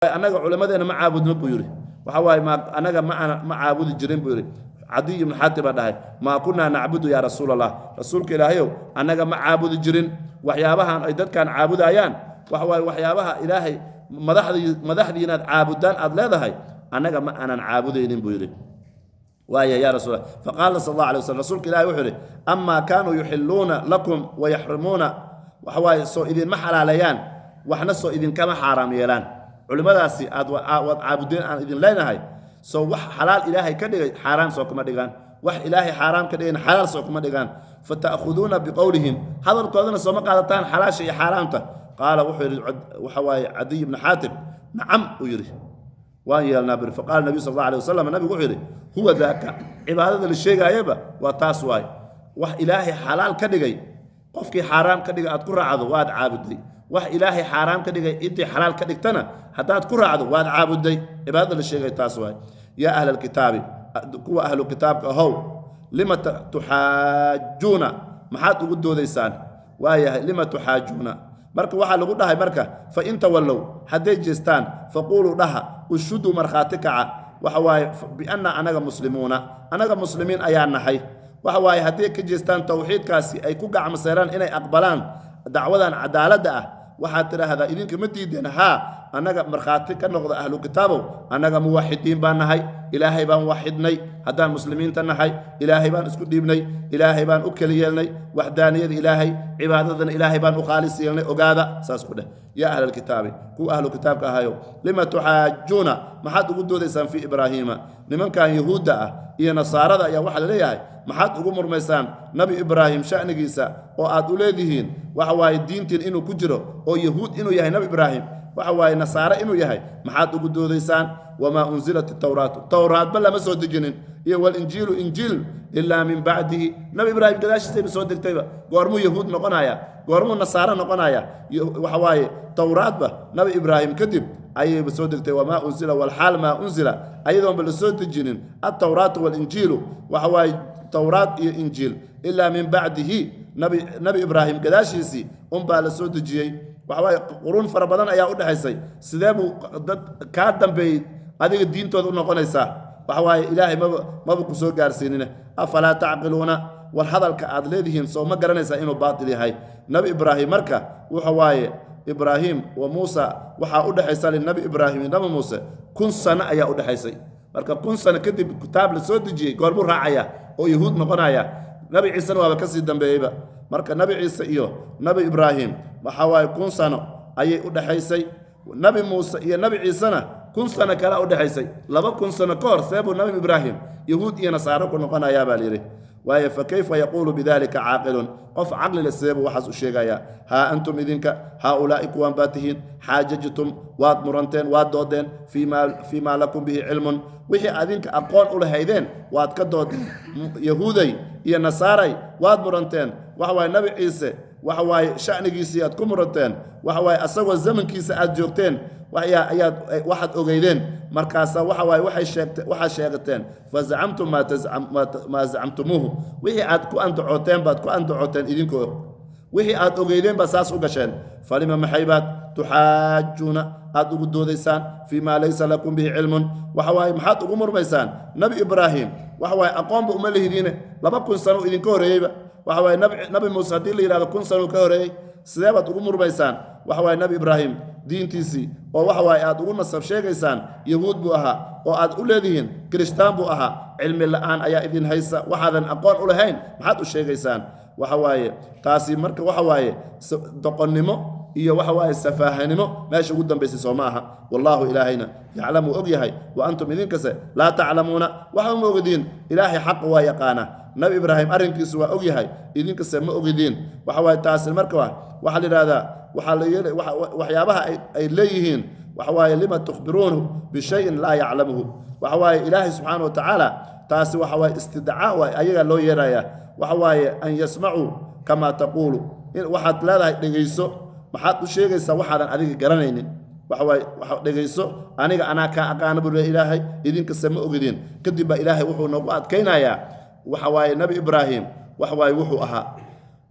anaga culamadeena ma caabudno buu yiri waxa waay ma anaga ma caabudi jirin buu yiri Adi ibn Hatim dhahay ma kunna na'budu ya rasuulallah rasuulka ilaahayow anaga ma caabudi jirin waxyaabahan ay dadkan caabudayaan waxa waay waxyaabaha ilaahay madaxdiina caabudaan aad leedahay anaga ma aanan caabudeynin buu yiri waaya ya rasuul faqala sallallahu alayhi wasallam rasuulka ilaahay wuxuu yiri amma kanu yuhilluna lakum wa yahrimuna waxa waay soo idin ma xalaalayaan waxna soo idin kama xaraam yeelaan culimadaasi aad caabudeen aan idin leenahay soo wax xalaal ilaahay ka dhigay xaraam soo kuma dhigaan wax ilaahay xaraam ka dhigay xalaal soo kuma dhigaan fataakhuduna biqawlihim hadalkoodana soo ma qaadataan xalaasha iyo xaraamta qaala waxa waay Adi ibn Hatim nacam u yiri waan yeelnaa bir faqala nabi sallallahu alayhi wasallam nabi wuxuu yiri huwa daaka cibaadada la sheegayaba waa taas waay wax ilaahay xalaal ka dhigay qofkii xaraam ka dhigay aad ku raacdo waad caabuday wax ilaahay xaraam ka dhigay intii xalaal ka dhigtana hadaad ku raacdo waad caabuday cibaadada la sheegay taas waay ya ahlul kitaabi kuwa ahlul kitaabka ahow lima tuhajjuna maxaad ugu doodaysaan waayahay lima tuhajjuna marka waxa lagu dhahay marka fa inta wallow haday jeestaan faqulu dhaha ushudu markhatika waxa waay bi anna anaga muslimiin ayaan nahay waxa waay haday ka jeestaan tawxiidkaasi ay ku gacmaseeraan inay aqbalaan dacwadan cadaaladda ah waxa tiraahdaa idinka ma diideen anaga markhaati ka noqdo ahlu kitaabow anaga muwaxidiin baan nahay ilaahay baan waxidnay haddaan muslimiinta nahay ilaahay baan isku dhiibnay ilaahay baan u kala yeelnay waxdaaniyada ilaahay cibaadadana ilaahay baan u khaalis yeelnay ogaada saas ku dheh yaa ahlul kitaabi ku ahlu kitaabka ahayo lima tuhajjuna maxaad ugu doodaysaan fi ibraahiima nimankan yahuudda ah iyo nasaarada ayaa waxa la leeyahay maxaad ugu murmaysaan nabi ibraahim shanigiisa oo aad u leedihiin waxa waay diintiin inuu ku jiro oo yahuud inuu yahay nabi ibraahim waxa waay nasaara inuu yahay maxaad ugu doodaysaan wama unzilat at-tawrat bal ma soo dejinin iyo wal injiilu injiil illa min ba'dihi nabi ibraahim gadaashiisa soo degtayba goormu yahuud noqonaya goormu nasaara noqonaya waxa waay tawraatba nabi ibraahim kadib ayay soo degtay wama unzila wal hal ma unzila ayadoo bal soo dejinin at-tawrat wal injiilu waxa waay tawrat iyo injiil illa min ba'dihi nabi ibraahim gadaashiisi baa la soo dejiyay waxa waay qurun fara badan ayaa u dhaxaysay sidee buu dad ka dambeeyay adiga diintooda u noqonaysa waxa waay ilaahay maba ku soo gaarsiinina afala taqiluna war hadalka aad leedihiin soo ma garanaysa inuu baatil yahay nabi ibraahim marka waxa waay ibraahim wa muusa waxa u dhaxaysay nabi ibraahim iyo nabi muusa 1000 sano ayaa u dhaxaysay marka 1000 sano kadib kitaab la soo dejiyay goormu raacaya oo yahuud noqonaya nabi ciise waa ka sii dambeeyayba marka nabi ciise iyo nabi ibraahim waxa waay 1000 sano ayay u dhaxaysay nabi muusa iyo nabi ciisena 1000 sano kala u dhaxaysay 2000 sano ka hor seebu nabi ibraahim yahuud iyo nasaaro ku noqonaya baa leeyahay waaye fa kayfa yaqulu bidhalika aaqilun qof aqli la seebu waxaas u sheegaya antum idinka haulaa kuwan baatihin haajajtum waad muranteen waad doodeen fiima lakum bihi ilmun wixii adinka aqoon u lahaydeen waad ka doodeen yahuuday iyo nasaaray waad muranteen waxa waay nabi ciise waxa waay shanigiisii aad ku muranteen waxa waay asagoo zamankiisa aad joogteen waxaad ogeydeen markaas waxa waay waxa sheegteen fazamtum ma zamtumuhu wixii aad ku andacooteen baad ku andacooteen idinkoo wixii aad ogeydeen ba saas u gasheen falima maxaybaad tuhajjuna aad ugu doodaysaan fiima laysa lakum bihi ilmun waxa waay maxaad ugu murmaysaan nabi ibraahim waxa waay aqoonba uma leeyihiin 2000 sano idinka horeeyayba waxa waay nabi muusa hadii la yiraahdo 1000 sano ka horeeyay sidee baad ugu murmaysaan waxa waay nabi ibraahim diintiisii oo waxa waay aad ugu nasab sheegaysaan yahuud buu ahaa oo aad u leedihiin kristaan buu ahaa cilmi la'aan ayaa idin haysa waxaadan aqoon u lahayn maxaad u sheegaysaan waxa waay taasi marka waxa waay doqonnimo iyo waxa waay safaahanimo meesha ugu dambeysay Soomaha wallahu ilaahina ya'lamu ogyahay wa antum idinkase la ta'lamuna waxa ma ogdiin ilaahi xaq waa yaqaana nabi ibraahim arrinkiisu waa ogyahay idinkase ma ogdiin waxa waay taasi marka waxa la yiraahdaa waxa la yeelay waxyaabaha ay leeyihiin waxa waay lima tukhbiruunu bi shay'in la ya'lamuhu waxa waay ilaahi subhanahu wa ta'ala taasi waxa waay istidcaa waay ayaga loo yeeraya waxa waay an yasma'u kama taqulu waxaad leedahay dhageyso maxaad u sheegaysaa waxaadan adiga garanaynin waxa waay dhageyso aniga anaa ka aqaan buu ilaahay idinka sama ogidin kadib ba ilaahay wuxuu noogu adkaynayaa waxa waay nabi ibraahim waxa waay wuxuu ahaa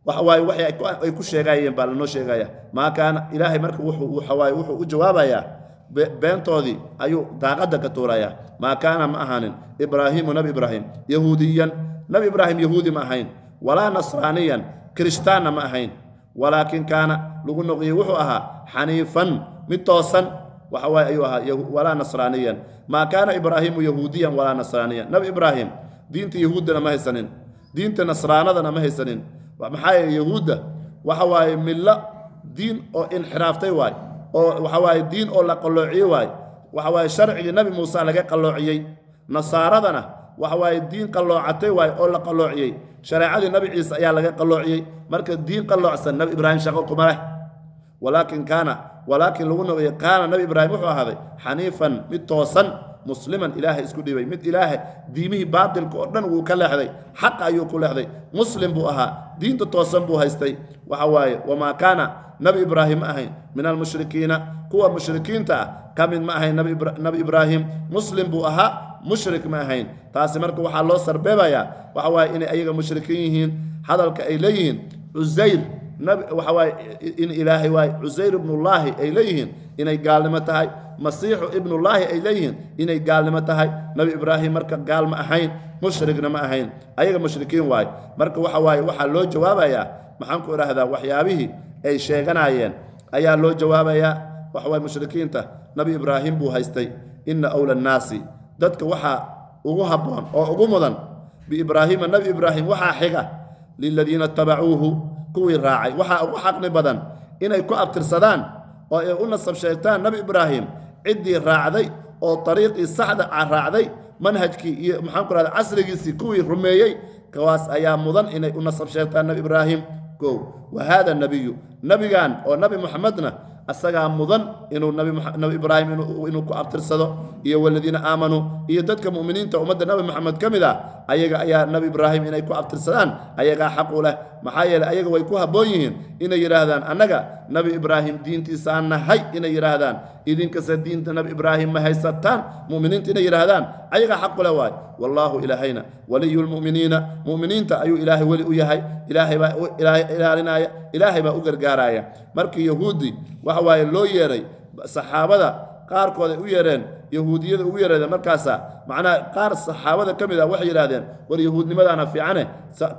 وحواي وحي أي كل شيء جايين بالنو شيء جاية ما كان إلهي مركب وحواي وحو جوابه beentoodii ayuu daaqadda ka tuurayaa maa kaana ma ahaanin ibraahiimu nabi ibraahim yahuudiyan nabi ibraahim yahuudi ma ahayn walaa nasraaniyan kirishtaanna ma ahayn walaakin kaana lagu noqiyey wuxuu ahaa xaniifan mid toosan waxa waaye ayuu ahaa walaa nasraaniyan maa kaana ibraahiimu yahuudiyan walaa nasraaniyan nabi ibraahim diinta yahuuddana ma haysanin diinta nasraanadana ma haysanin maxaa yeele yahuudda waxa waaye millo diin oo inxiraaftay waay oo waxa waaye diin oo la qalloociyey waay waxa waaye sharcigii nabi muuse laga qalloociyey nasaaradana waxa waaye diin qalloocatay waay oo la qalloociyey shareecadii nabi ciise ayaa laga qalloociyey marka diin qalloocsan nabi ibraahim shaqo kuma leh walaakin lagu noqiyey kaana nabi ibraahim wuxuu ahaaday xaniifan mid toosan musliman ilaahay isku dhibay mid ilaahay diimihii baatilka oo dhan wuu ka leexday xaqa ayuu ku leexday muslim buu ahaa diinta toosan buu haystay waxa waaye wamaa kaana nabi ibraahim ma ahayn min almushrikiina kuwa mushrikiinta ah ka mid ma ahayn nabi ibraahim muslim buu ahaa mushrik ma ahayn taasi marka waxaa loo sarbeebayaa waxa waaye inay ayaga mushrikiin yihiin hadalka ay leeyihiin cusayr waxa waaye in ilaahay waaye cusayr ibnullaahi ay leeyihiin inay gaalnimo tahay masiixu ibnullaahi ay leeyihiin inay gaalnimo tahay nabi ibraahim marka gaal ma ahayn mushrigna ma ahayn ayaga mushrikiin waaye marka waxa waaye waxaa loo jawaabayaa maxaan ku idhaahdaa waxyaabihii ay sheeganayeen ayaa loo jawaabayaa waxa waaye mushrikiinta nabi ibraahim buu haystay ina awla annaasi dadka waxaa ugu habboon oo ugu mudan biibraahiima nabi ibraahim waxaa xiga liladiina tabacuuhu kuwii raacay waxaa ugu xaqni badan inay ku abtirsadaan oo ay u nasab sheegtaan nabi ibraahim ciddii raacday oo ariiqii saxda raacday manhajkii iyo maxaan ku rahda casrigiisii kuwii rumeeyey kawaas ayaa mudan inay u nasab sheegtaan nabi ibraahim kow wa haada nabiyu nabigan oo nabi muxamedna asagaa mudan inuu nabi ibraahim inuu ku abtirsado iyo waladiina aamanuu iyo dadka mu'miniinta ummadda nabi maxamed ka mid ah ayaga ayaa nabi ibraahim inay ku abtirsadaan ayagaa xaq u leh maxaa yeeley ayaga way ku habboon yihiin inay yidhaahdaan annaga nabi ibraahim diintiisaan nahay inay yidhaahdaan idinkase diinta nabi ibraahim ma haysataan mu'miniinta inay yidhaahdaan ayagaa xaq u leh waay wallaahu ilaahayna waliyu lmu'miniina mu'miniinta ayuu ilaahay weli u yahay ilaahay baa ilaalinaya ilaahay baa u gargaaraya markii yahuudi waxa waaye loo yeeray saxaabada qaarkood ay u yeereen yahuudiyada ugu yeereedeen markaasa macnaha qaar saxaabada ka mid ah waxay yidhaahdeen war yahuudnimadaana fiicane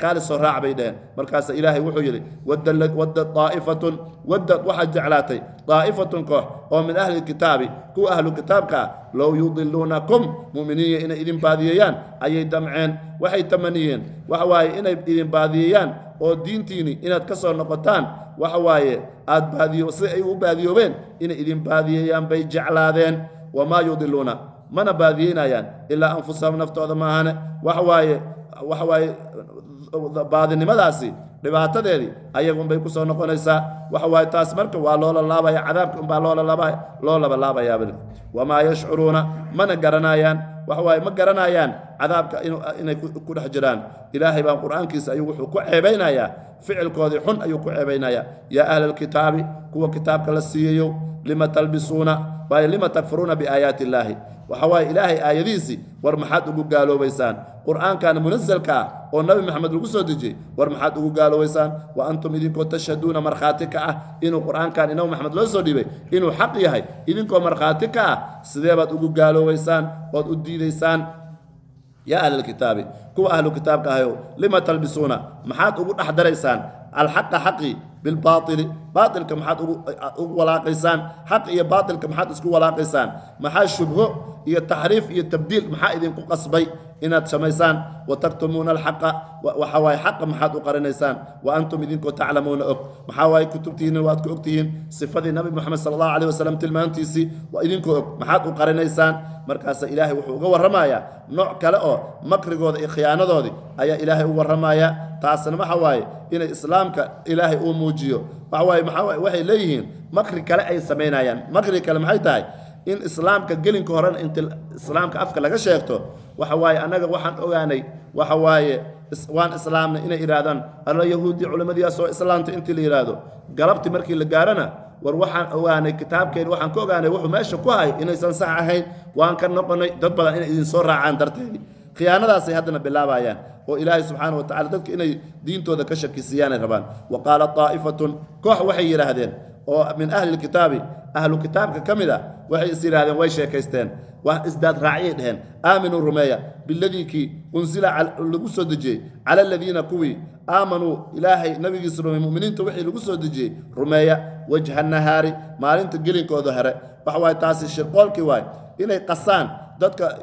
kaali soo raac bay dheheen markaasa ilaahay wuxuu yidhi wadda daa'ifatun waddad waxaad jeclaatay daa'ifatun koox oo min ahli kitaabi kuwa ahlu kitaabka ah low yudiluunakum mu'miniina inay idin baadiyeeyaan ayay damceen waxay tamaniyeen waxa waaye inay idin baadiyeeyaan oo diintiini inaad ka soo noqotaan waxa waaye aad baadiyo si ay u baadiyoobeen inay idin baadiyeeyaan bay jeclaadeen wamaa yudiluuna mana baadiyeynayaan ilaa anfusahum naftooda maahane waxa waaye baadinimadaasi dhibaatadeedii ayagunbay ku soo noqonaysaa waxa waaye taas marka waa loola laabaya cadaabka unbaa loo labalaabayaa wamaa yashcuruuna mana garanayaan waxa waaye ma garanayaan cadaabka inay ku dhex jiraan ilaahay baa qur'aankiisa ayuu wuxuu ku ceebaynayaa ficilkoodii xun ayuu ku ceebaynayaa yaa ahla alkitaabi kuwa kitaabka la siiyayo lima talbisuuna waaye lima takfuruuna biaayaati illaahi waxa waaye ilaahay aayadiisii war maxaad ugu gaaloobaysaan qur'aankan munazalka ah oo nabi maxamed lagu soo dejiyey war maxaad ugu gaaloobaysaan wa antum idinkoo tashhaduuna markhaati ka ah inuu qur'aankan nabi maxamed loo soo dhiibay inuu xaq yahay idinkoo markhaati ka ah sidee baad ugu gaaloobaysaan ood u diidaysaan yaa ahla alkitaabi kuwa ahlu kitaabka ahayow lima talbisuuna maxaad ugu dhex daraysaan alxaqa xaqii bilbaaili baailka maxaad ugu walaaqaysaan xaq iyo baailka maxaad isku walaaqaysaan maxaa shubho iyo taxriif iyo tabdiil maxaa idinku qasbay inaad samaysaan wataktumuuna alxaqa waxa waaye xaqa maxaad u qarinaysaan wa antum idinkoo taclamuuna og maxaa waaye kutubtihiina waad ku ogtihiin sifadii nabi moxamed sala allahu alayh wasalam tilmaantiisii waa idinkoo og maxaad u qarinaysaan markaasa ilaahay wuxuu uga warramayaa nooc kale oo makrigooda iyo khiyaanadoodii ayaa ilaahay u warramayaa taasna waxa waaye inay islaamka ilaahay uu muujiyo waxa waaye waxay leeyihiin makri kale ay samaynayaan makri kale maxay tahay in islaamka gelinka horena inta islaamka afka laga sheegto waxa waaye annaga waxaan ogaanay waxa waaye waan islaamnay inay yidhaahdaan alla yahuudi culimmadiyaa soo islaamta intii la yidhaahdo galabtii markii la gaarana war waxaan ogaanay kitaabkeeni waxaan ka ogaanay wuxuu meesha ku hay inaysan sax ahayn waan ka noqonay dad badan inay idin soo raacaan darteedii khiyaanadaasay haddana bilaabayaan oo ilaahay subxaana wa tacala dadka inay diintooda ka shakisiyaanay rabaan wa qaala daa'ifatun koox waxay yidhaahdeen من أهل الكتاب أهل الكتاب كمدة وحي يصير هذا ويش كيستين وازداد راعيهم آمنوا الرمية بالذي كي أنزل على لقصة دجي على الذين كوي آمنوا إلهي نبي يسرهم المؤمنين توحي لقصة دجي رمية وجه النهار ما لين تقلين كو ظهر وحواي تاسي الشرقول كواي إني قصان dadka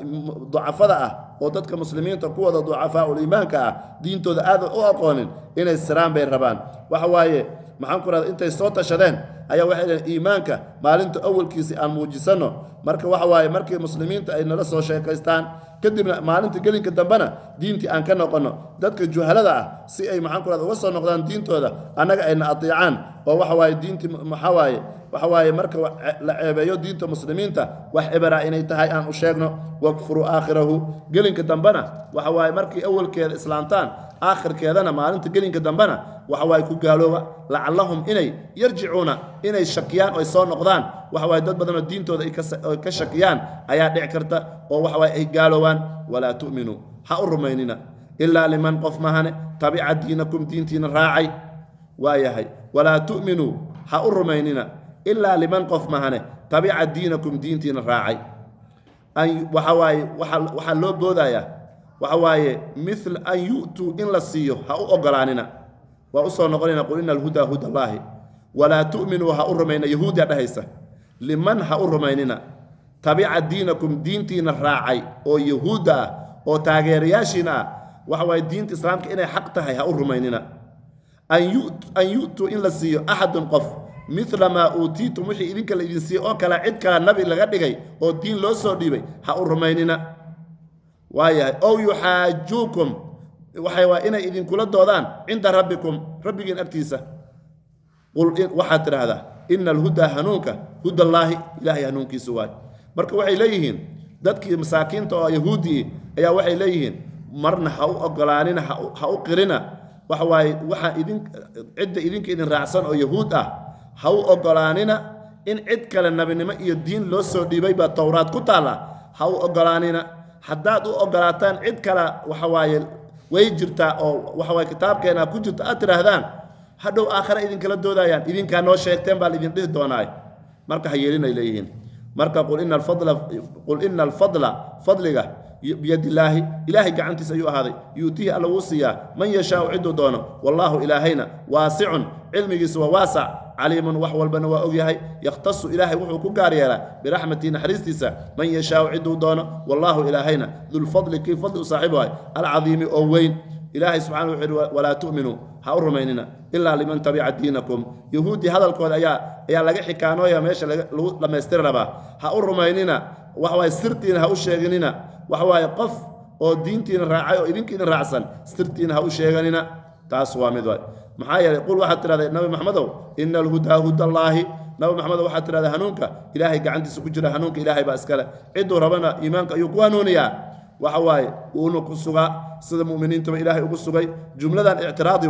ducafada ah oo dadka muslimiinta ku wada ducafaa oo iimaanka ah diintooda aad u aqoonin inay siraan bay rabaan waxa waaye maxaan ku raad intay soo tashadeen ayaa waxay leeyihiin iimaanka maalinta awalkiisa aan muujisano marka waxa waaye markii muslimiinta ay nala soo sheekaystaan kadibna maalinta gelinka dambana diintii aan ka noqono dadka juhalada ah si ay maxaan ku raad uga soo noqdaan diintooda annaga ayna adeecaan oo waxa waaye diintii waxa waaye marka la ceebeeyo diinta muslimiinta wax ibara inay tahay aan u sheegno waqfuru aakhirahu gelinka dambana waxa waaye markii awalkeeda islaantaan aakhirkeedana maalinta gelinka dambana waxa waaye ku gaalooba lacallahum inay yarjicuuna inay shakiyaan oo soo noqdaan waxa waaye dad badan oo diintooda ay ka shakiyaan ayaa dhici karta oo waxa waaye ay gaaloobaan walaa tu'minu ha u rumaynina ilaa liman qof mahane tabica diinakum diintiina raacay waayahay walaa tu'minu ha u rumaynina إلا لمن قف مهنه تبع دينكم دينتين راعي أي وحواي وحلو بودايا وحواي مثل أن يؤتوا إن لسيو هاو أقراننا وأصلا نقولنا قلنا الهدى هدى الله ولا تؤمنوا هأرمين يهود هيسا لمن هأرميننا تبع دينكم دينتين راعي أو يهودا أو تاغيرياشنا وحواي دين إسلامك إنا حقتها هأرميننا أن يؤتوا إن لسيو أحد قف مثل ما أوتيتم وحي إذنك الإنسي أو كلا عد كلا النبي لغدقي أو دين لو سوديبي هأرميننا وايا أو يحاجوكم وحي وإنا إذن كل الدودان عند ربكم ربك أكتيسة قل وحاتر هذا إن الهدى هنوك هدى الله إلهي هنوك سواي مرك وحي ليهن دادك مساكين تو يهودي أيا وحي ليهن مرنا هاو أقلاننا هاو قرنا وحا إذن عد إذنك إذن رعسان أو يهود ha u ogolaanina in cid kale nabinimo iyo diin loo soo dhiibay baa towraad ku taala ha u ogolaanina haddaad u ogolaataan cid kale waxa waaye way jirtaa oo waxa waaye kitaabkeena ku jirta aad tiraahdaan hadhow aakhira idinkala doodayaan idinkaa noo sheegteen baa idin dhihi doonaay marka ha yeelinay leeyihiin marka qul ina alfadla fadliga بيد الله إلهي قعنتي سيو هذا يؤتيه على وصية من يشاء عدو دونه والله إلهينا واسع علمي سوى واسع عليم وحول بنوا أوجهي يختص إلهي وحو كقاريرا برحمتي نحرستيسا من يشاء عدو دونه والله إلهينا ذو الفضل كيف فضل صاحبه العظيم أوين إلهي سبحانه وتعالى ولا تؤمنوا هأرميننا إلا لمن تبع دينكم يهودي هذا الكود يا لقى حكانو يا ماشي لما يستربا هأرميننا وهو سرتين هأشيغننا وهو قف أو دينتين راعي أو إذنكين راعسا سرتين هأشيغننا تاسوا مدوي محايا يقول واحد ترى النبي محمد إن الهدى هدى الله نبي محمد واحد ترى هنونك إلهي قاعد سكجر هنونك إلهي بأسكاله عدوا ربنا إيمانك يقوانونيا وحواي ونك السجا سيد المؤمنين تبع إلهي وقصوا جملة اعتراضي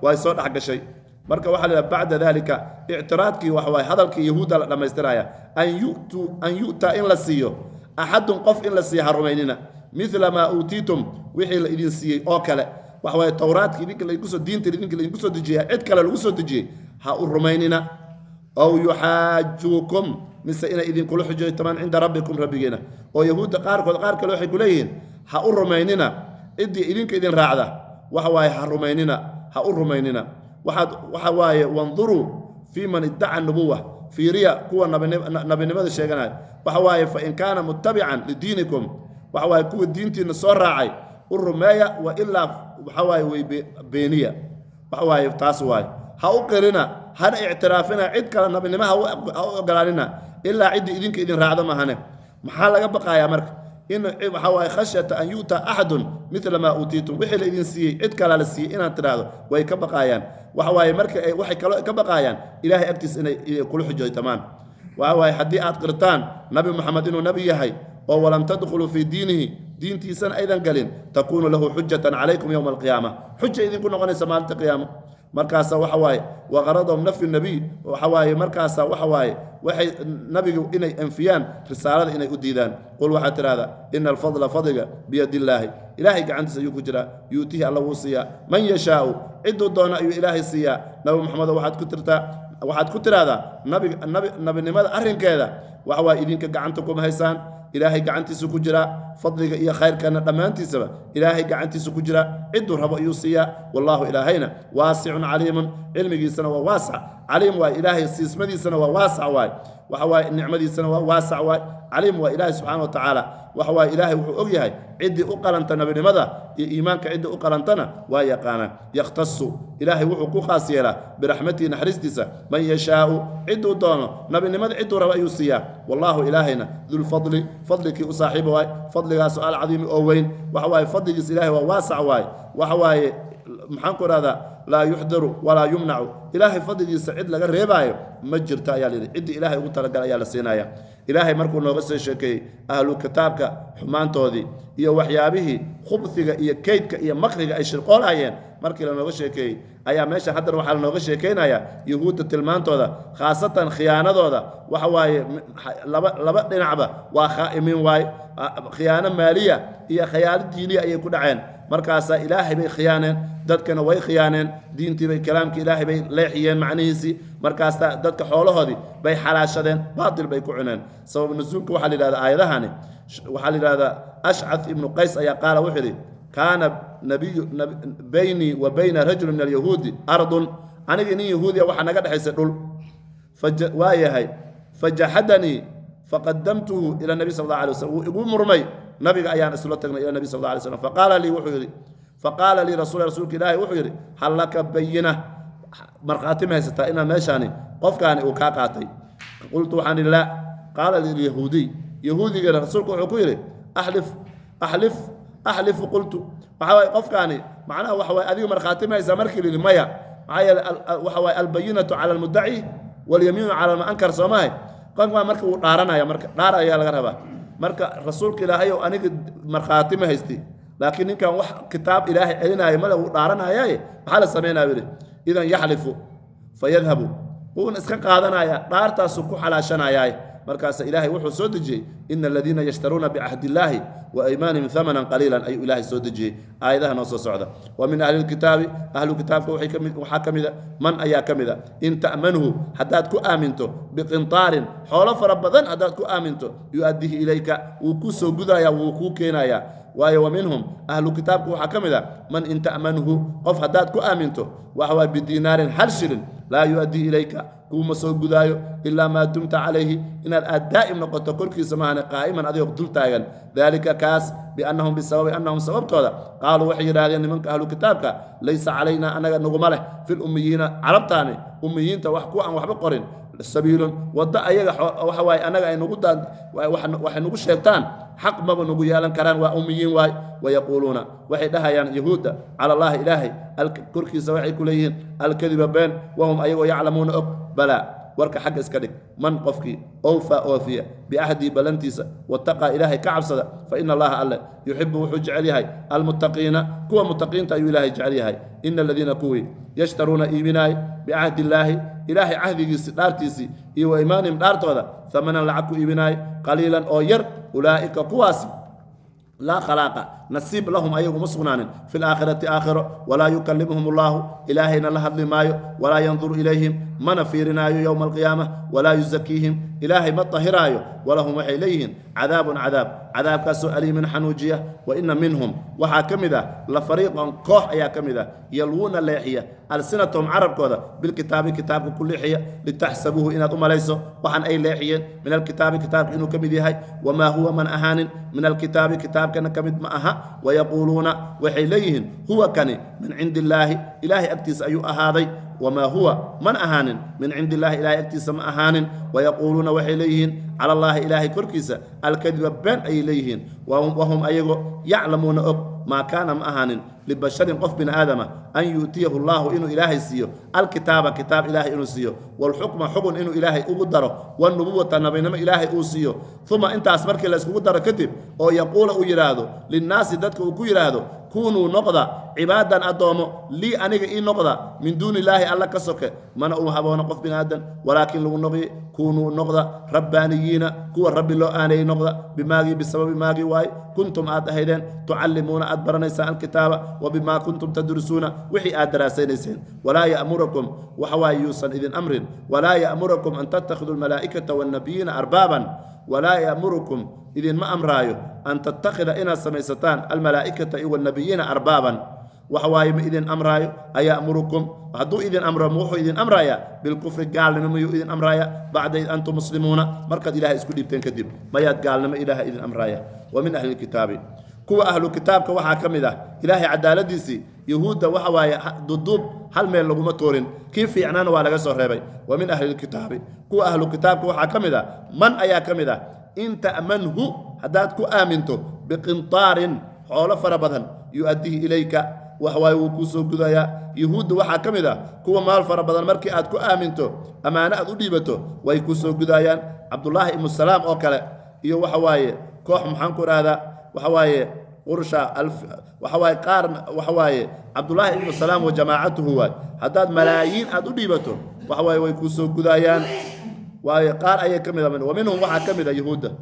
واي صار حق شيء مركب واحد بعد ذلك اعتراضك وحواي هذا اليهود لما يسترايا أن يؤتى إن لسيو أحد قف إن لسيه حرميننا مثل ما أوتيتم وحي الإذن سي أوكله وحواي التوراة كذيك اللي يقصوا الدين تريدين اللي يقصوا تجيه عد كلا اللي يقصوا تجيه هأرميننا أو يحاجوكم مسئنا إذن كل حجة تمام عند ربكم ربنا أو يهود قارك لو حيقولين هأرميننا إدي إذن كإذن راعده وحواي هأرميننا هأرميننا وحواي وانظروا في من ادعى النبوة في رياء كوا نبي نبذ الشيخنا وحواي فإن كان متبعا لدينكم وحواي كوا دينتي نصر راعي الرماية وإلا وحواي بينية وحواي تاسواي هأقرنا هذا اعترافنا عد كلا نبي نما هأقرنا إلا عد إذنك إذن راعده ما هنه محل بقى يا مرك إن حواي خشية أن يؤتى أحد مثل ما أوتيتم وحي إذن سي عد كلا لسي إن تراده ويكبقايان وحواي مرك وحي كبقايان إلهي أكتس إن كل حجة تمام وحواي حدي قرطان نبي محمد إنه نبي يحي ولم تدخلوا في دينه دينتي سن أيضا قالين تكون له حجة عليكم يوم القيامة حجة إذن كنا غني سمالة القيامة مركاسا وحواي وغرضهم نفي النبي وحواي مركاسا وحواي وحي نبي إني أنفيان رسالة إني أديدان قل واحد هذا إن الفضل فضل بيد الله إلهي قاعد سيوك جرا يؤتيه الله وصيا من يشاء عدو دون أي إلهي سيا نبي محمد واحد كترتا waxaad ku tiraahdaa nabinimada arrinkeeda waxa waa idinka gacanta kuma haysaan ilaahay gacantiisa ku jira fadliga iyo khayrkana dhammaantiisaba ilaahay gacantiisa ku jira ciduu rabo ayuu siiyaa wallahu ilaahayna waasicun caliimun cilmigiisana waa waasac caliim waa ilaahay siismadiisana waa waasac waay waxa waaye nicmadiisana waa waasac waay caliim waa ilaahay subxaana wa tacaala waxa waaye ilaahay wuxuu og yahay ciddii u qalanta nabinimada iyo iimaanka ciddii u qalantana waa yaqaanaa yakhtasu ilaahay wuxuu ku khaas yeelaa biraxmatihi naxariistiisa man yashaau cidduu doono nabinimada cidduu rabo ayuu siiyaa wallahu ilaahayna dulfadli fadlikii u saaxiiba waay fadligaasoo alcadiimi oo weyn waxa waaye fadligiisa ilaahay waa waasac waay waxa waaye maxaan ku ihahdaa laa yuxdaru walaa yumnacu ilaahay fadligiisa cid laga reebaayo ma jirto ayaa layidhi ciddii ilaahay ugu talagal ayaa la siinaya ilaahay markuu nooga soo sheekeeyey ahlu kitaabka xumaantoodii iyo waxyaabihii khubsiga iyo keydka iyo makriga ay shirqoolhayeen markii lanooga sheekeeyey ayaa meeshan haddana waxaa lanooga sheekeynayaa yuhuudda tilmaantooda khaasatan khiyaanadooda waxa waaye laba dhinacba waa khaa'imiin waaye khiyaano maaliya iyo khiyaano diiniya ayay ku dhaceen markaasaa ilaahay bay khiyaaneen dadkana way khiyaaneen diintiibay kalaamkii ilaahay bay leexiyeen macnihiisii markaasaa dadka xoolahoodii bay xalaashadeen baatil bay ku cuneen sabab nusuulka waxaa la yidhahdaa aayadahani waxaa la yidhahdaa ashcath ibnu qays ayaa qaala wuxuu yidhi kaana baynii wa bayna rajuli min alyahuudi ardun aniga nin yahuudiya waxaa naga dhexaysay dhul waa yahay fajaxadanii faqadamtuhu ila nabi sal alla alay waslm wuu igu murmay nabiga ayaan isla tagnay ila nabi sal alla alay slam faqaala lii rasuulka ilaahay wuxuu yidhi hal laka bayina markhaati ma haysataa inaa meeshaani qofkaani uu kaa qaatay qultu waxaan idhi laa qaala lilyahuudiy yahuudigana rasuulku wuxuu ku yidhi axlifu qultu waxaa waaye qofkaani macnaha waxa waaye adigu markhaati ma haysaa markii la yidhi maya maxaa yeele waxa waaye albayinatu cala almudaci walyamiinu cala almuankar soo mahay qofkaa marka wuu dhaaranaya marka dhaar ayaa laga rabaa marka rasuulka ilaahay oo aniga markhaati ma haysti laakiin ninkan wax kitaab ilaahay celinaayo male wuu dhaaranayaaye maxaa la samaynaya yidhi idan yaxlifu fayadhabu wuuna iska qaadanaya dhaartaasuu ku xalaashanayaaye markaasa ilaahay wuxuu soo dejiyey ina aladiina yashtaruuna bicahdi illaahi wa aymaanihim hamanan qaliilan ayuu ilaahay soo dejiyey aayadaha noo soo socda wa min ahli lkitaabi ahlu kitaabka waxaa ka mida man ayaa ka mida in ta'manhu haddaad ku aaminto biqintaarin xoolo fara badan haddaad ku aaminto yu-addihi ilayka wuu ku soo gudaya wuu kuu keenayaa waayo wa minhum ahlu kitaabka waxaa ka mid a man in ta'manhu qof haddaad ku aaminto waxa waay bidiinaarin hal shilin laa yu-addii ilayka kuuma soo gudaayo ilaa maa dumta calayhi inaad aad daa'im noqoto korkiisa maahane qaa'iman adigoo dul taagan daalika kaas biannahum bisababi annahum sababtooda qaaluu waxay yidhahdeen nimanka ahlu kitaabka laysa calaynaa annaga naguma leh filummiyiina carabtaani ummiyiinta wax ku aan waxba qorin sabiilun waddo ayaga waxa waaye annaga ay nagu waxay nagu sheegtaan xaq maba nagu yeelan karaan waa ummiyiin waay wayaquuluuna waxay dhahayaan yahuudda cala allaahi ilaahay korkiisa waxay ku leeyihiin alkadiba been wahum ayagoo yaclamuuna og balaa warka xagga iska dhig man qofkii owfaa oofiya biahdii ballantiisa wataqaa ilaahay ka cabsada fa ina allaha alle yuxibu wuxuu jecel yahay almuttaqiina kuwa muttaqiinta ayuu ilaahay jecel yahay ina aladiina kuwii yashtaruuna iibinaay bicahdi illaahi ilaahay cahdigiisii dhaartiisii iyo wa imaanihim dhaartooda hamanan lacag ku iibinaay qaliilan oo yar ulaa'ika kuwaasi laa khalaaqa nasiib lahum ayaguma sugnaanin fi laakhirati aakhiro walaa yukallimuhum allaahu ilaahayna la hadli maayo walaa yanduru ilayhim mana fiirinaayo yowma alqiyaama walaa yuzakiihim ilaahay ma tahiraayo walahum waxay leeyihiin cadaabun cadaabkaasoo aliimin xanuujiya wa ina minhum waxaa ka mid ah la fariiqan koox ayaa ka mid ah yalwuuna leexiya alsinatahum carabkooda bilkitaabi kitaabka ku leexiya litaxsabuuhu inaad u malayso waxaan ay leexiyeen min alkitaabi kitaabka inuu ka mid yahay wamaa huwa man ahaanin min alkitaabi kitaabkana ka mid ma aha wayaquuluuna waxay leeyihiin huwa kani min cindi illaahi ilaahay agtiisa ayuu ahaaday wamaa huwa man ahaanin min cindi illaahi ilaahay agtiisa ma ahaanin wayaquuluuna waxay leeyihiin cala allaahi ilaahay korkiisa alkadiba been ayay leeyihiin wahum ayagoo yaclamuuna og maa kaana ma ahaanin libasharin qof bini aadama an yu'tiyahu allaahu inuu ilaahay siiyo alkitaaba kitaab ilaahay inuu siiyo walxukma xukun inuu ilaahay ugu daro wanubuwata nabinimo ilaahay uu siiyo uma intaas markii la iskugu daro kadib oo yaquula uu yidhaahdo linnaasi dadka uu ku yidhaahdo كونوا نقضة عبادا أدومو لي أنيق إي نقضة من دون الله ألا كسوك من أوهبو نقف بنادا ولكن لو نقضي كونوا نقضة ربانيين كو الرب اللو آني نقضة بماغي بسبب ماغي واي كنتم أهيدين تعلمون أدبرنيسا الكتاب وبما كنتم تدرسون وحي أدراسينيسين ولا يأمركم وحواي يوصل إذن أمر ولا يأمركم أن تتخذوا الملائكة والنبيين أربابا ولا يأمركم إذن ما أمرايو أن تتخذ إنا سميستان الملائكة والنبيين أربابا وحواي إذن أمرايو أيأمركم هدو إذن أمر موحو إذن أمرايا بالكفر قال نمو إذن أمرايا بعد إذ أنتم مسلمون مركز إله اسكو ديبتين كدب ما يتقال نمو إله إذن أمرايا ومن أهل الكتاب كوا أهل الكتاب كوا كمدا إلهي عدالة ديسي يهود وحواي ضدوب هل من لغم تورين كيف يعنان ولا جسر ربي ومن أهل الكتاب كوا أهل الكتاب كوا كمدا من أيا كمدا إن تأمنه هدات كو آمنتو بقنطار حول فربضا يؤديه إليك وحواي وكوسو قدايا يهود وحا كمدا كوا مال فربضا مركي آد كو آمنتو أمانة أدوبتو ويكوسو قدايا عبد الله بن السلام أوكلا يو وحواي كوح محنكور هذا وحواي قرشا وحواي قارن وحواي عبد الله بن السلام وجماعته هو هداد ملايين أدوبتو وحواي ويكوسو قدايا وقال أي كمدا من ومنهم وحا كمدا يهود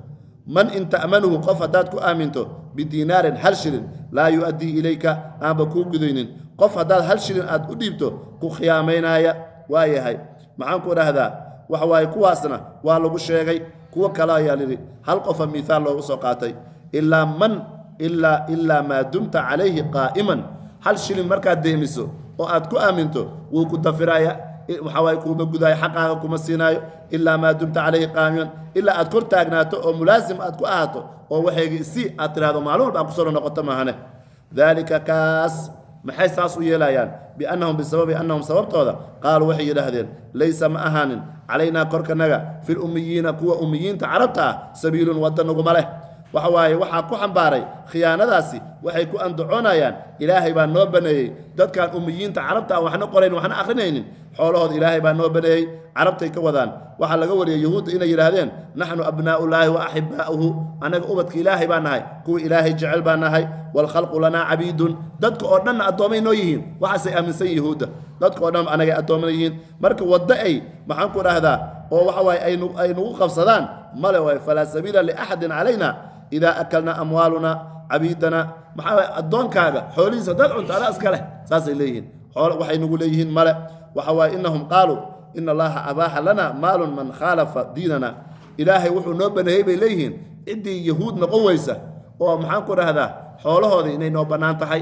من إن تأمنه قف هداد كو آمنتو بدينار هلشل لا يؤدي إليك أبكو قدين قف هداد هلشل أدوبتو كو خيامينايا واي هاي معانكو هذا وحواي كواسنا والو بشيغي كو كلا يالي هل قف مثال لو سقاتي إلا ما دمت عليه قائما هل شيل مركا ديمسو وأد كو آمنتو وكو دفرايا وحواي كو بغداي حقا كو مسينايو إلا ما دمت عليه قائما إلا أذكر تاغناتو أو ملازم أد كو آهاتو أو وحيغي سي أترادو معلوم باكو سورو نقطة ماهانه ذلك كاس maxay saas u yeelayaan biannahum bisababi annahum sababtooda qaaluu waxay yidhaahdeen laysa ma ahaanin calaynaa korkanaga fil ummiyiina kuwa ummiyiinta carabta ah sabiilun wadda naguma leh waxa waaye waxaa ku xambaaray khiyaanadaasi waxay ku andacoonayaan ilaahay baa noo baneeyey dadkaan ummiyiinta carabta ah waxna qorayn waxna akhrinaynin xoolahooda ilaahay baa noo baneeyey carabtay ka wadaan waxaa laga wariyay yahuudda inay yidhaahdeen naxnu abnaa'ullaahi wa axibaa'uhu annaga ubadka ilaahay baa nahay kuwa ilaahay jecel baa nahay والخلق لنا عبيد ددك oo dhan adoomay noo yihiin waxaasay aaminsan yahuuda dadka oo dhan anaga adoomay yihiin marka wada ay maxaan ku raahdaa oo waxa way ay nagu qabsadaan male way fala sabila li ahadin alayna ida akalna amwaluna abidana maxaa adoonkaaga xoolihiisa dad cunta ala iskale saasay leeyihiin xoolo waxay nagu leeyihiin male waxa way innahum qaalu inna allaha abaha lana maalun man khalafa diinana ilaahay wuxuu noo baneeyay bay leeyihiin cidii yahuud noqon waysa oo maxaan ku raahdaa xoolahoodii inay noo bannaan tahay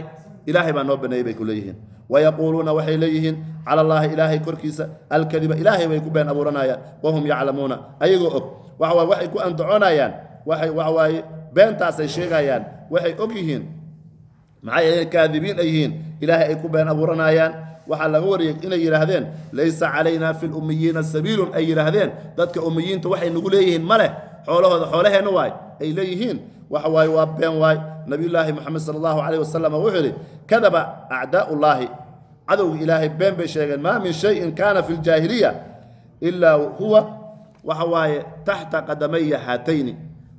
ilaahay baa noo baneeyey bay ku leeyihiin wayaquuluuna waxay leeyihiin cala allaahi ilaahay korkiisa alkadiba ilaahay bay ku been abuuranayaan wahum yaclamuuna ayagoo og waxawaaye waxay ku andacoonayaan waxawaaye beentaasay sheegayaan waxay og yihiin maxaa yeelay kaadibiin ay yihiin ilaahay ay ku been abuuranayaan waxaa laga wariyay inay yidhaahdeen laysa calaynaa fi lummiyiina sabiilun ay yidhaahdeen dadka ummiyiinta waxay nagu leeyihiin ma leh xoolahooda xoolaheenna waay ay leeyihiin وحواي وابين واي نبي الله محمد صلى الله عليه وسلم وحده كذب أعداء الله عدو إلهي بين بشيء ما من شيء كان في الجاهلية إلا هو وحواي تحت قدمي هاتين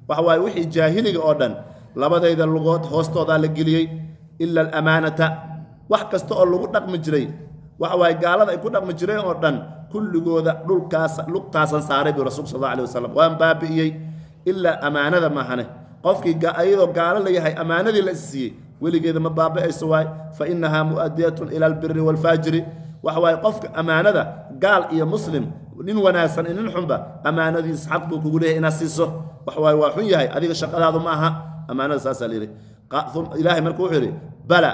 وحواي وحي جاهلي أردن لبدا إذا اللغات هوستو ذلك قليي إلا الأمانة وحكستو اللغات نقم جري وحواي قال هذا يكون نقم جري أردن كل جوذا لقاسا صاري برسول صلى الله عليه وسلم وان بابي إلا أمانة ما هنه qofkii ayadoo gaalo la yahay amaanadii la siiyey weligeeda ma baaba'ayso waay fa innahaa mu'addiyatun ila albirri waalfajri waxa waaye qofka amaanada gaal iyo muslim nin wanaagsan nin xunba amaanadiis xaq buu kugu leeyahay inaad siiso waxa waaye waa xun yahay adiga shaqadaadu ma aha amaanada saasaa layidhi ilaahay marka wuxuu yidhi bala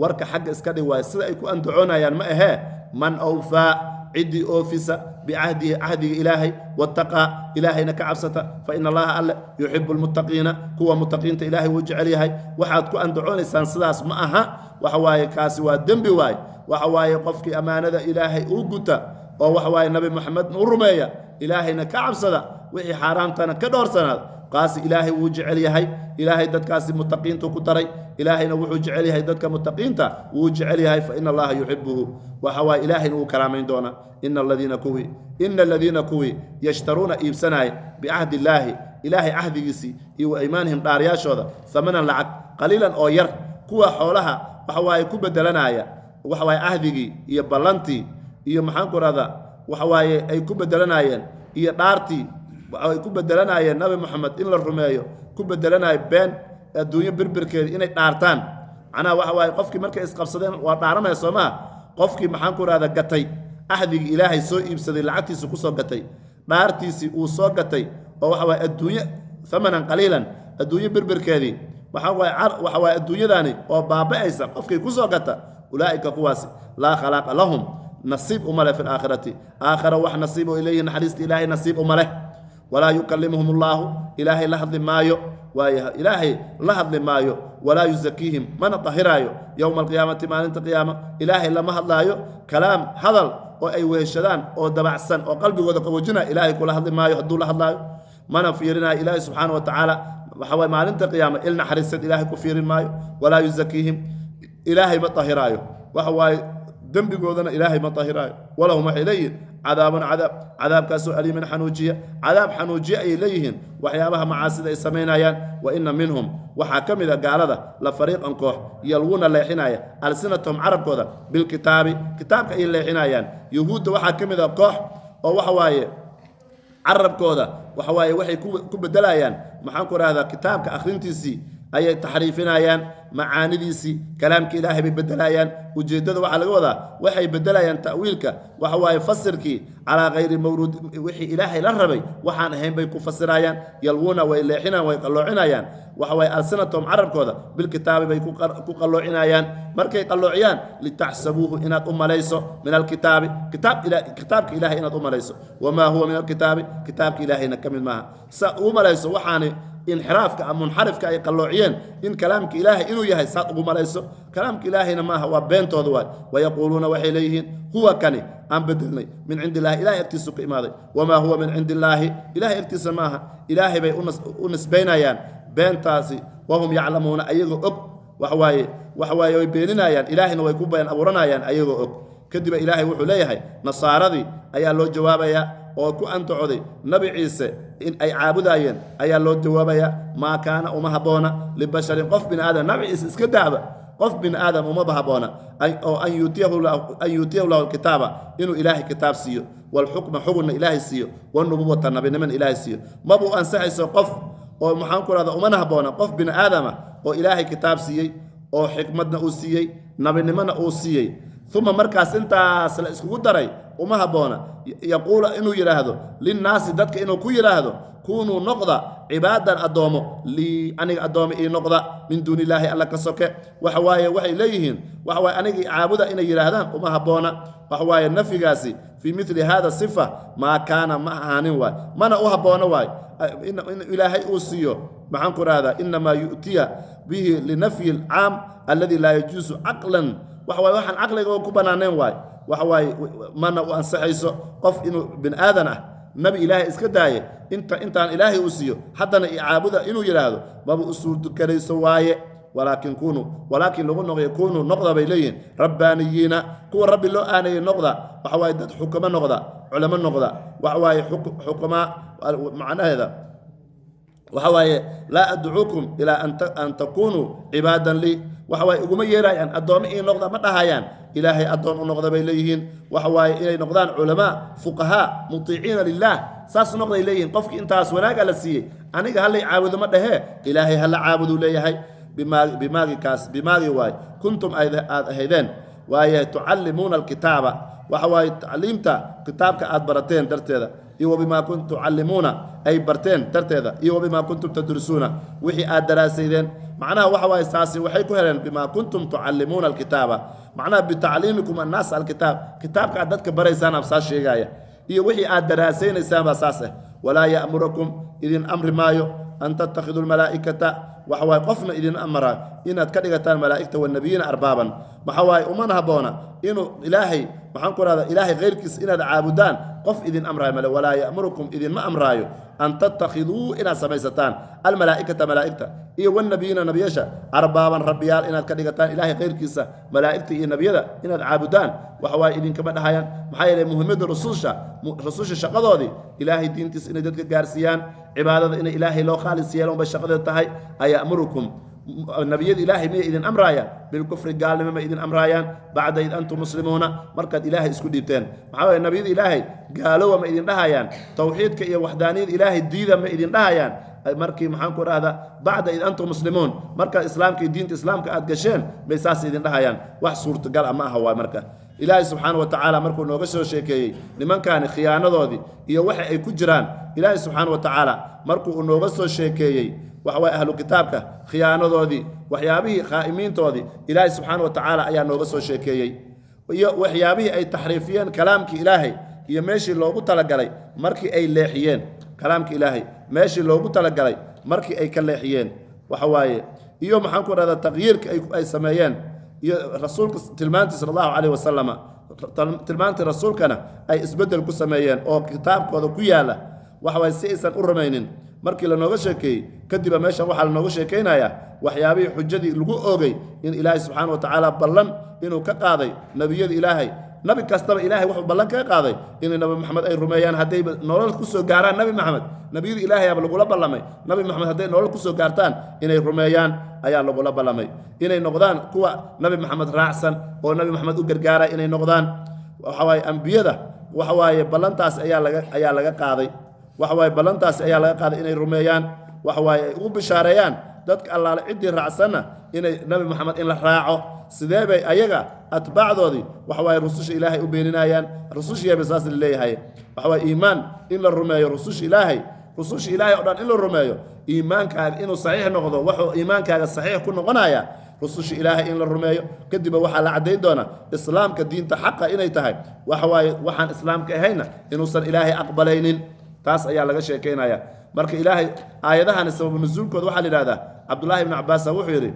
warka xagga iska dhig waaye sida ay ku andacoonayaan ma ahee man awfaa عدي أوفيسا بعهده عهد إلهي واتقى إلهينا كعبسة فإن الله ألا يحب المتقين كوا متقين إلهي وجعليها وحد كو أن دعوني سانسلاس معها وحواي كاسي ودنبي واي وحواي قفك أمانة إلهي أوجتا وحواي النبي محمد نورمية إلهينا كعبسة وحي حرامتنا كدور سنة قاسي إلهي وجعليها إلهي دد كاسي متقين تكتري إلهينا وجعليها دد كمتقين وجعليها فإن الله يحبه وحوا إلهي وكرامين دونا إن الذين كوي يشترون إبسناي بعهد الله إلهي عهد يسي إيو إيمانهم دارياش هذا ثمنا لعك قليلا أو ير kuwa xoolaha waxa waaye ku bedelanaya waxa waaye ahdigii iyo ballantii iyo maxaan ku radaa waxa waaye ay ku bedelanayeen iyo dhaartii ay ku bedelanayeen nabi maxamed in la rumeeyo ku bedelanayo been adduunyo birbirkeeda inay dhaartaan macnaha waxa waaye qofkii markay isqabsadeen waa dhaaranaya soo maa qofkii maxaan ku radaa gatay ahdigii ilaahay soo iibsaday lacagtiisa ku soo gatay dhaartiisii uu soo gatay oo waxa waaye adduunyo thamanan qaliilan adduunyo birbirkeedii waxa waaye adduunyadaani oo baaba'aysa qofkii ku soo gata ulaa'ika kuwaasi laa khalaaqa lahum nasiib uma leh fi laakhirati aakhira wax nasiib oo ilayhi naxariista ilaahay nasiib uma leh walaa yukallimuhum allaahu ilaahay la hadli maayo waayaha ilaahay la hadli maayo walaa yuzakiihim mana tahiraayo yowma alqiyaamati maalinta qiyaama ilaahay lama hadlaayo kalaam hadal oo ay weheshadaan oo dabacsan oo qalbigooda qaboojina ilaahay kula hadli maayo hadduu la hadlaayo mana fiirinayo ilaahay subxaana wa tacaala waxa waaye maalinta qiyaama il naxariisad ilaahay ku fiirin maayo walaa yuzakiihim ilaahay ma tahiraayo waxa waaye dembigoodana ilaahay ma tahiraayo walahum waxay leeyihin cadaabun cadaabkaasoo aliiman xanuujiya cadaab xanuujiya ayay leeyihiin waxyaabaha macaasida ay samaynayaan wa ina minhum waxaa ka mid a gaalada la fariiqan koox yalwuuna leexinaya alsinatahum carabkooda bilkitaabi kitaabka ayay leexinayaan yuhuudda waxaa ka mid a koox oo waxa waaye carabkooda waxa waaye waxay ku bedelayaan maxaan ku rahdaa kitaabka akhrintiisii ayay taxriifinayaan macaanidiisii kalaamka ilaahay bay bedelayaan ujeeddada waxaa laga wadaa waxay bedelayaan ta'wiilka waxa waaye fasirkii calaa kayri mawruud wixii ilaahay la rabay waxaan ahayn bay ku fasirayaan yalwuuna way leexinayaan way qalloocinayaan waxa waaye alsinatahum carabkooda bilkitaabi bay ku qalloocinayaan markay qalloociyaan litaxsabuuhu inaad u malayso min alkitaabi kitaabka ilaahay inaad u malayso wamaa huwa min alkitaabi kitaabka ilaahayna ka mid maaha sa ugu malayso waxaani inxiraafka ama munxarifka ay qalloociyeen in kalaamka ilaahay inuu yahay saad ugu malayso kalaamka ilaahayna maaha waa beentooda waay wayaquuluuna waxay leeyihiin huwa kani aan bedelnay min cindi illahi ilahay agtiisu ka imaaday wamaa huwa min cindi illaahi ilahay agtiisa maaha ilaahay bay u nisbaynayaan beentaasi wahum yaclamuuna ayagoo og waxawaaye way beeninayaan ilaahayna way ku been abuuranayaan ayagoo og kadiba ilaahay wuxuu leeyahay nasaaradii ayaa loo jawaabayaa oo ku antacoday nabi ciise in ay caabudayeen ayaa loo jawaabayaa maa kaana uma habboona libasharin qof bin aadam nabi ciise iska daaba qof bin aadam umaba habboona oo an yuutiyahu lahu alkitaaba inuu ilaahay kitaab siiyo walxukma xugunna ilaahay siiyo wanubuwata nabiniman ilaahay siiyo mabuu ansaxayso qof oo maxaan ku rahda umana habboona qof bin aadama oo ilaahay kitaab siiyey oo xikmadna uu siiyey nabinimona uu siiyey uma markaas intaas la iskugu daray uma habboona yaquula inuu yidhaahdo linnaasi dadka inuu ku yidhaahdo kunuu noqda cibaadan addoomo lii aniga addoomo ii noqda min duuni illaahi alla ka soke waxa waaye waxay leeyihiin waxa waaye anigii caabuda inay yidhaahdaan uma habboona waxa waaye nafyigaasi fii mili hada sifa maa kaana ma ahaanin waay mana u habboona waay in ilaahay uu siiyo maxaan ku rahdaa inamaa yu'tiya bihi linafyi alcaam alladii laa yajuusu caqlan waxa waaye waxaan caqliga ku bannaanayn waay waxa waaye mana u ansaxayso qof inuu bin aadan ah nabi ilaahay iska daaye intaan ilaahay uu siiyo haddana icaabuda inuu yidhaahdo maba u suurtukarayso waaye walaakin lagu noqyo kunuu noqda bay leeyihiin rabbaaniyiina kuwa rabbi loo aanayay noqda waxa waaye dad xukamo noqda culamo noqda waxa waaye xukamaa macnaheeda waxa waaye laa adcuukum ilaa an takunuu cibaadan lii waxa waaye iguma yeerayaan addoommo ii noqda ma dhahayaan ilaahay addoon u noqda bay leeyihiin waxa waaye inay noqdaan culamaa fuqahaa mutiiciina lilah saas noqday leeyihiin qofkii intaas wanaaga la siiyey aniga hallay caabudo ma dhahee ilaahay hala caabuduu leeyahay bimaagii waaye kuntum aad ahaydeen waaye tucallimuuna alkitaaba waxa waaye tacliimta kitaabka aad barateen darteeda iyo wabimaa kuntum tucallimuuna ay barteen darteeda iyo wabimaa kuntum tadrusuuna wixii aad daraasaydeen macnaha waxa waaye saasi waxay ku heleen bimaa kuntum tucallimuuna alkitaaba macnaha bitacliimikum annaas alkitaab kitaabka aad dadka baraysaan absaa sheegaya iyo wixii aad daraasaynaysaan baa saas ah walaa ya'murakum idin amri maayo an tattakhiduu almalaa'ikata waxa waaye qofna idin amara inaad ka dhigataan malaa'igta wanabiyiina arbaaban waxa waaye umana habboona inuu ilaahay maxaan ku rahdaa ilaahay keyrkiis inaad caabudaan qof idin amraayo male walaa ya'murukum idinma amraayo an tattakhiduu inaad samaysataan almalaa'ikata malaa'igta iyo wanabiyiina nabiyasha arbaaban rabbiyaal inaad ka dhigataan ilaahay keyrkiisa malaa'igta iyo nebiyada inaad caabudaan waxa waaye idinkama dhahayaan maxaa yeelay muhiimadda rususha shaqadoodii ilaahay diintiisa inay dadka gaarsiiyaan cibaadada inay ilaahay loo khaalis yeelan bay shaqadeed tahay ayamurukum نبي إلهي ما إذن أمرايان بالكفر قال ما إذن أمرايان بعد إذ أنتم مسلمون مركز إلهي اسكو ديبتين محاوية نبي إلهي قالوا ما إذن رهيان توحيدك إيا وحدانية إلهي الديدة ما إذن رهيان markii maxaan ku raahdaa bacda id antum muslimuun marka islaamka diinta islaamka aad gasheen bay saas idin dhahayaan wax suurtagal ama aha waa marka ilaahay subxaanahu wa tacaala markuu nooga soo sheekeeyey nimankaani khiyaanadoodii iyo waxa ay ku jiraan ilaahay subxaanahu wa tacaala markuu uu nooga soo sheekeeyey waxa waay ahlu kitaabka khiyaanadoodii waxyaabihii khaa'imiintoodii ilaahay subxaanahu wa tacaala ayaa nooga soo sheekeeyey iyo waxyaabihii ay taxriifiyeen kalaamkii ilaahay iyo meeshii loogu talagalay markii ay leexiyeen kalaamka ilaahay meeshii loogu talagalay markii ay ka leexiyeen waxa waaye iyo maxaan ku raahdaa taqyiirka ay sameeyeen iyo rasuulka tilmaantii sallallahu alayhi wasallam tilmaantii rasuulkana ay isbedel ku sameeyeen oo kitaabkooda ku yaala waxa waaye si aysan u rumaynin markii la nooga sheekeeyey kadib meeshan waxaa la nooga sheekeynayaa waxyaabihii xujadii lagu oogay in ilaahay subxaanahu wa tacaala ballan inuu ka qaaday nebiyada ilaahay nabi kastaba ilaahay wuxuu ballan kaga qaaday in nabi maxamed ay rumeeyaan hadday nolol ku soo gaaraan nabi maxamed nabiyada ilaahay ayaa lagula ballamay nabi maxamed hadday nolol ku soo gaartaan inay rumeeyaan ayaa lagula ballamay inay noqdaan kuwa nabi maxamed raacsan oo nabi maxamed u gargaara inay noqdaan waxa waaye ambiyada waxa waaye ballantaas ayaa laga qaaday waxa waaye ballantaas ayaa laga qaaday inay rumeeyaan waxa waaye ay ugu bishaareeyaan dadka allaale ciddii raacsanna inay nabi maxamed in la raaco sidee bay ayaga atbaacdoodii waxa waaye rususha ilaahay u beeninayaan rusushiyaaba saas leeyahay waxa waaye iimaan in la rumeeyo rususha ilaahay oo dhan in la rumeeyo iimaankaaga inuu saxiix noqdo wuxuu iimaankaaga saxiix ku noqonaya rususha ilaahay in la rumeeyo kadib waxaa la cadeyn doonaa islaamka diinta xaqa inay tahay waxa waaye waxaan islaamka ahayna inuusan ilaahay aqbalaynin taas ayaa laga sheekeynaya marka ilaahay aayadahan sabab nuzuulkooda waxaa la yidhahdaa cabdullaahi ibn cabbaas wuxuu yidhi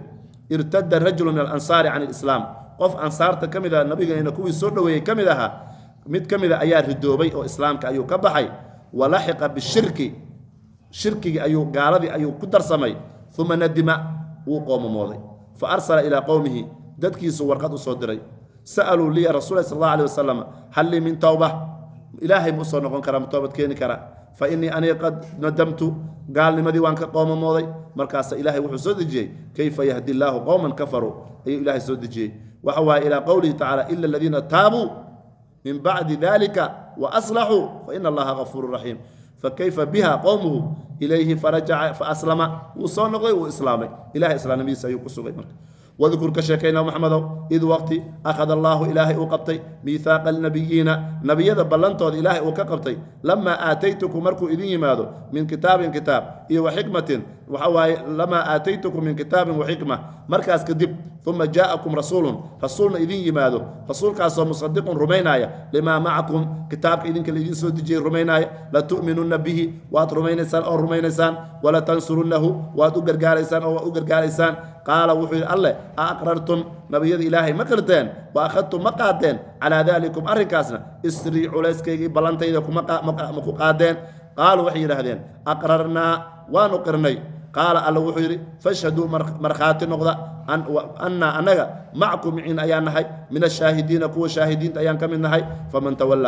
irtada rajulu min alansaari can alislaam qof ansaarta ka mid ah nabigeena kuwii soo dhoweeyey ka mid ahaa mid ka mid a ayaa ridoobay oo islaamka ayuu ka baxay walaxiqa bishirki shirkigii ayuu gaaladii ayuu ku darsamay uma nadima wuu qoomamooday fa arsala ilaa qowmihi dadkiisu warqad u soo diray sa'aluu liya rasuula sal allahu alayh wasalam hal lii min towba ilaahay ma u soo noqon karaa ma toobad keeni karaa fa innii aniga qad nadamtu gaalnimadii waan ka qoomamooday markaasa ilaahay wuxuu soo dejiyey kayfa yahdi illaahu qowman kafaruu ayuu ilaahay soo dejiyey waxa waaye ilaa qowlihi tacaala ila aladiina taabuu min bacdi dalika wa aslaxuu fa ina allaha gafuuru raxiim فكيف بها قومه إليه فرجع فأسلم وصانغ وإسلامي إله إسلام نبي سيوك السوغي واذكر كشكينا محمد إذ وقت أخذ الله إلهي وقبتي ميثاق النبيين نبي ذا بلنتو إلهي وكقبتي لما آتيتكم مركو إذن يمادو من كتاب إيه وحكمة وحواي لما آتيتكم من كتاب وحكمة مركز كذب ثم جاءكم رسولنا إذن يمادو رسول كاسو مصدق رمينايا لما معكم كتاب إذن كالذين سودجي رمينايا لا تؤمنون به وات رمينسان أو رمينسان ولا تنصرونه وات أقرقاريسان أو أقرقاريسان قال وحي الله أقررتم نبي إلهي مكرتين وأخذتم مقادين على ذلكم أركاسنا اسريعوا لسكي بلانتيدكم مقادين قالوا وحي هذين أقررنا ونقرني قال الله وحي فاشهدوا مرخات نقضة أن أنا معكم إن أيان هاي من الشاهدين كو شاهدين أيان كمن هاي فمن تولى